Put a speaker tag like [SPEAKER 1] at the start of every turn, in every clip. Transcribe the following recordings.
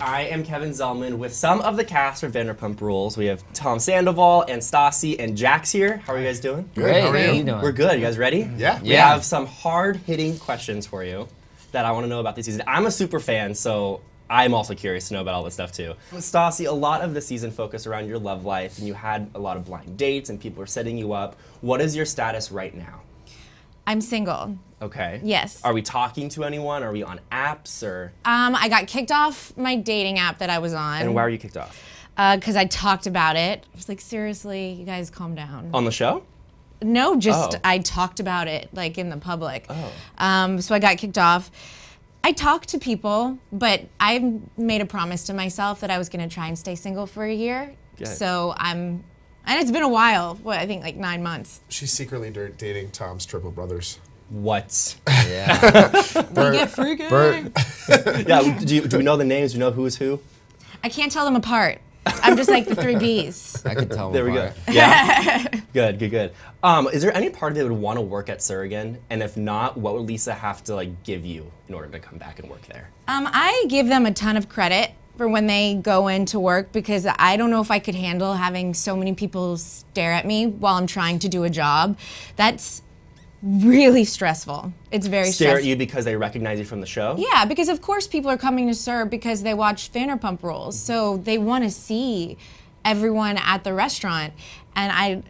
[SPEAKER 1] I am Kevin Zellman with some of the cast for Vanderpump Rules. We have Tom Sandoval and Stassi and Jax here. How are you guys doing?
[SPEAKER 2] Great. How are you doing?
[SPEAKER 1] We're good. You guys ready?
[SPEAKER 2] Yeah.
[SPEAKER 1] We have some hard-hitting questions for you that I want to know about this season. I'm a super fan, so I'm also curious to know about all this stuff too. Stassi, a lot of the season focused around your love life, and you had a lot of blind dates, and people were setting you up. What is your status right now?
[SPEAKER 3] I'm single.
[SPEAKER 1] Okay.
[SPEAKER 3] Yes.
[SPEAKER 1] Are we talking to anyone? Are we on apps or?
[SPEAKER 3] I got kicked off my dating app that I was on.
[SPEAKER 1] And why were you kicked off?
[SPEAKER 3] Because I talked about it. I was like, seriously, you guys calm down.
[SPEAKER 1] On the show?
[SPEAKER 3] No, just I talked about it like in the public.
[SPEAKER 1] Oh.
[SPEAKER 3] So I got kicked off. I talked to people, but I made a promise to myself that I was going to try and stay single for a year.
[SPEAKER 1] Good.
[SPEAKER 3] So and it's been a while. What, I think like 9 months.
[SPEAKER 2] She's secretly dating Tom's triple brothers.
[SPEAKER 1] What?
[SPEAKER 2] Yeah.
[SPEAKER 3] We get freaky.
[SPEAKER 1] Yeah, do we know the names? Do we know who's who?
[SPEAKER 3] I can't tell them apart. I'm just like the 3 Bs.
[SPEAKER 4] I can tell them
[SPEAKER 1] There we
[SPEAKER 4] apart.
[SPEAKER 1] go. Yeah? Good. Is there any part of it that would want to work at SUR again? And if not, what would Lisa have to like give you in order to come back and work there?
[SPEAKER 3] I give them a ton of credit for when they go into work because I don't know if I could handle having so many people stare at me while I'm trying to do a job. That's really stressful. It's very stressful.
[SPEAKER 1] Stare at you because they recognize you from the show?
[SPEAKER 3] Yeah, because of course people are coming to SUR because they watch Vanderpump Rules, so they want to see everyone at the restaurant, and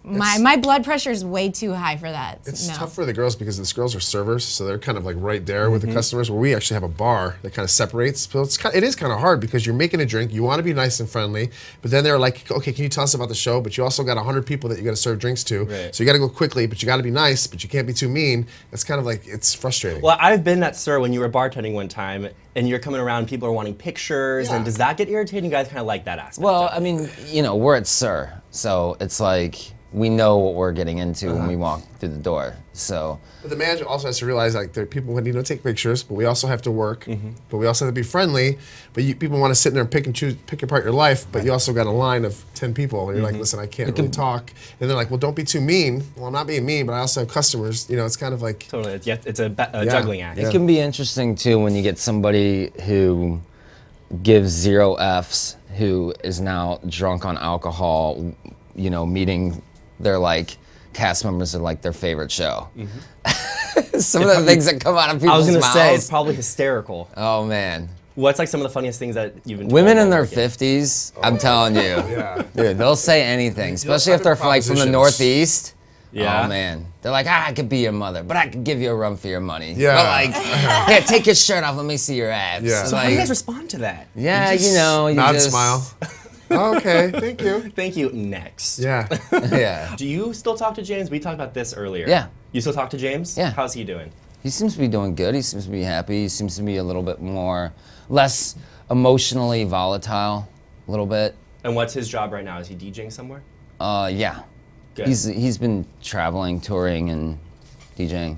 [SPEAKER 3] my blood pressure is way too high for that.
[SPEAKER 2] It's tough for the girls because the girls are servers, so they're kind of like right there with the customers, where we actually have a bar that kind of separates. So it is kind of hard because you're making a drink, you want to be nice and friendly, but then they're like, okay, can you tell us about the show? But you also got 100 people that you got to serve drinks to,
[SPEAKER 1] right.
[SPEAKER 2] So you got to go quickly, but you got to be nice, but you can't be too mean. It's kind of like, it's frustrating.
[SPEAKER 1] Well, I've been at SUR when you were bartending one time, and you're coming around, people are wanting pictures, and does that get irritating? You guys kind of like that aspect?
[SPEAKER 4] Well, I mean, you know, we're at SUR, so it's like we know what we're getting into when we walk through the door. So.
[SPEAKER 2] But the manager also has to realize like there are people who need to take pictures, but we also have to work, but we also have to be friendly. But people want to sit there and pick apart your life, but you also got a line of 10 people, and you're like, listen, I can't really talk. And they're like, well, don't be too mean. Well, I'm not being mean, but I also have customers. You know, it's kind of like
[SPEAKER 1] totally, it's a juggling act.
[SPEAKER 4] It can be interesting too when you get somebody who gives 0 Fs, who is now drunk on alcohol, you know, meeting their like cast members of like their favorite show. Some of the things that come out of people's mouths.
[SPEAKER 1] I was going to say, it's probably hysterical.
[SPEAKER 4] Oh man.
[SPEAKER 1] What's like some of the funniest things that you've been told?
[SPEAKER 4] Women in their 50s, I'm telling you. Dude, they'll say anything, especially if they're like from the Northeast.
[SPEAKER 1] Yeah.
[SPEAKER 4] Oh man. They're like, I could be your mother, but I could give you a run for your money.
[SPEAKER 2] Yeah.
[SPEAKER 4] But like, yeah, take your shirt off, let me see your abs.
[SPEAKER 2] Yeah.
[SPEAKER 1] So how do you guys respond to that?
[SPEAKER 4] Yeah, you know, you
[SPEAKER 2] nod,
[SPEAKER 4] just
[SPEAKER 2] smile. Okay, thank you.
[SPEAKER 1] Thank you. Next.
[SPEAKER 2] Yeah.
[SPEAKER 4] Yeah.
[SPEAKER 1] Do you still talk to James? We talked about this earlier.
[SPEAKER 4] Yeah.
[SPEAKER 1] You still talk to James?
[SPEAKER 4] Yeah.
[SPEAKER 1] How's he doing?
[SPEAKER 4] He seems to be doing good. He seems to be happy. He seems to be a little bit less emotionally volatile, a little bit.
[SPEAKER 1] And what's his job right now? Is he DJing somewhere?
[SPEAKER 4] Yeah.
[SPEAKER 1] Good.
[SPEAKER 4] He's been traveling, touring, and DJing.